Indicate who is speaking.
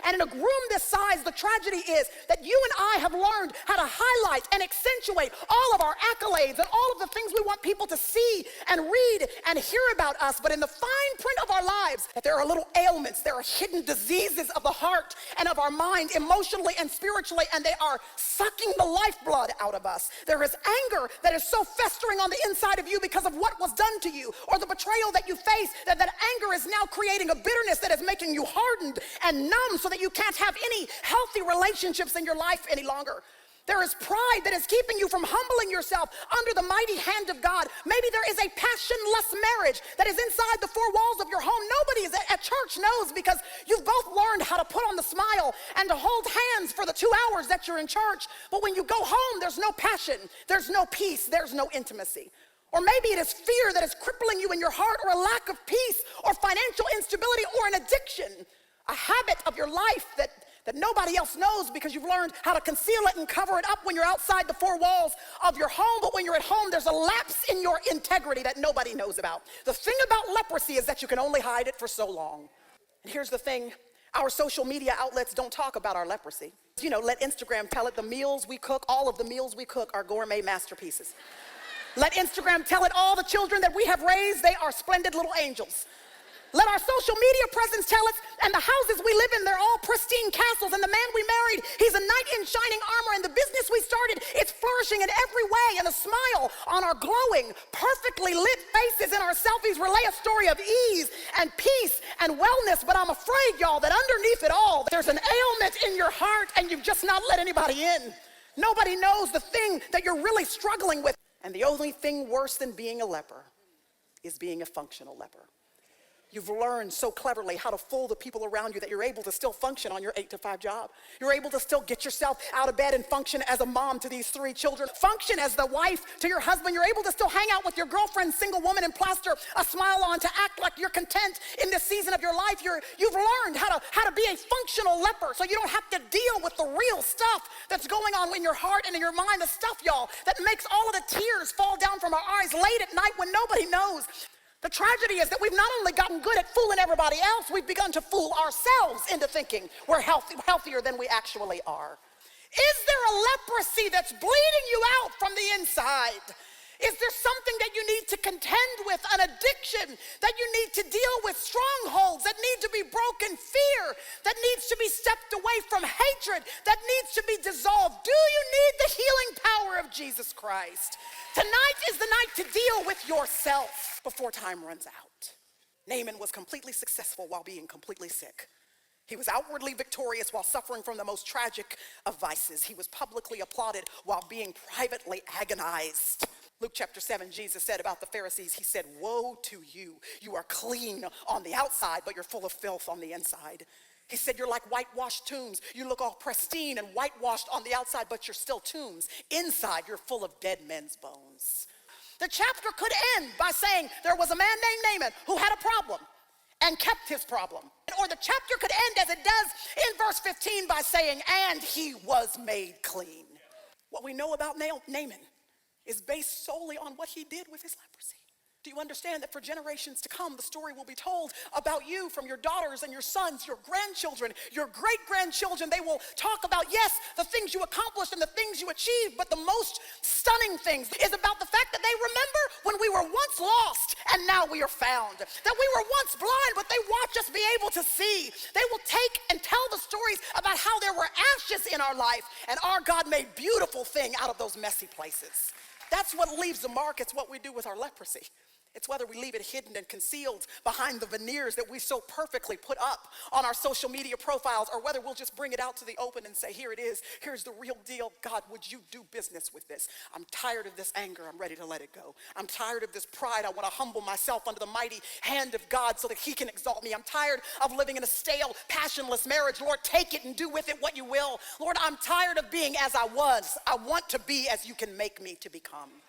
Speaker 1: And in a room this size, the tragedy is that you and I have learned how to highlight and accentuate all of our accolades and all of the things we want people to see and read and hear about us. But in the fine print of our lives, that there are little ailments, there are hidden diseases of the heart and of our mind, emotionally and spiritually, and they are sucking the lifeblood out of us. There is anger that is so festering on the inside of you because of what was done to you, or the betrayal that you face, that anger is now creating a bitterness that is making you hardened and numb so that you can't have any healthy relationships in your life any longer. There is pride that is keeping you from humbling yourself under the mighty hand of God. Maybe there is a passionless marriage that is inside the four walls of your home. Nobody at church knows because you've both learned how to put on the smile and to hold hands for the 2 hours that you're in church. But when you go home, there's no passion, there's no peace, there's no intimacy. Or maybe it is fear that is crippling you in your heart, or a lack of peace, or financial instability, or an addiction, a habit of your life that nobody else knows because you've learned how to conceal it and cover it up when you're outside the four walls of your home. But when you're at home, there's a lapse in your integrity that nobody knows about. The thing about leprosy is that you can only hide it for so long. And here's the thing, our social media outlets don't talk about our leprosy. You know, let Instagram tell it, the meals we cook, all of the meals we cook are gourmet masterpieces. Let Instagram tell it, all the children that we have raised, they are splendid little angels. Let our social media presence tell us, and the houses we live in, they're all pristine castles, and the man we married, he's a knight in shining armor, and the business we started, it's flourishing in every way, and a smile on our glowing, perfectly lit faces in our selfies relay a story of ease and peace and wellness. But I'm afraid, y'all, that underneath it all, there's an ailment in your heart, and you've just not let anybody in. Nobody knows the thing that you're really struggling with. And the only thing worse than being a leper is being a functional leper. You've learned so cleverly how to fool the people around you that you're able to still function on your 8-to-5 job. You're able to still get yourself out of bed and function as a mom to these 3 children. Function as the wife to your husband. You're able to still hang out with your girlfriend, single woman, and plaster a smile on to act like you're content in this season of your life. You've learned how to be a functional leper so you don't have to deal with the real stuff that's going on in your heart and in your mind. The stuff, y'all, that makes all of the tears fall down from our eyes late at night when nobody knows. The tragedy is that we've not only gotten good at fooling everybody else, we've begun to fool ourselves into thinking we're healthier than we actually are. Is there a leprosy that's bleeding you out from the inside? Is there something that you need to contend with, an addiction that you need to deal with, strongholds that need to be broken, fear that needs to be stepped away from, hatred that needs to be dissolved? Do you need the healing power of Jesus Christ? Tonight is the night to deal with yourself before time runs out. Naaman was completely successful while being completely sick. He was outwardly victorious while suffering from the most tragic of vices. He was publicly applauded while being privately agonized. Luke chapter 7, Jesus said about the Pharisees, he said, "Woe to you. You are clean on the outside, but you're full of filth on the inside." He said, "You're like whitewashed tombs. You look all pristine and whitewashed on the outside, but you're still tombs. Inside, you're full of dead men's bones." The chapter could end by saying there was a man named Naaman who had a problem and kept his problem. Or the chapter could end as it does in verse 15 by saying, "And he was made clean." What we know about Naaman is based solely on what he did with his leprosy. Do you understand that for generations to come, the story will be told about you from your daughters and your sons, your grandchildren, your great-grandchildren? They will talk about, yes, the things you accomplished and the things you achieved, but the most stunning things is about the fact that they remember when we were once lost and now we are found. That we were once blind, but they watch us be able to see. They will take and tell the stories about how there were ashes in our life and our God made beautiful thing out of those messy places. That's what leaves a mark. It's what we do with our leprosy. It's whether we leave it hidden and concealed behind the veneers that we so perfectly put up on our social media profiles, or whether we'll just bring it out to the open and say, here it is, here's the real deal. God, would you do business with this? I'm tired of this anger. I'm ready to let it go. I'm tired of this pride. I want to humble myself under the mighty hand of God so that he can exalt me. I'm tired of living in a stale, passionless marriage. Lord, take it and do with it what you will. Lord, I'm tired of being as I was. I want to be as you can make me to become.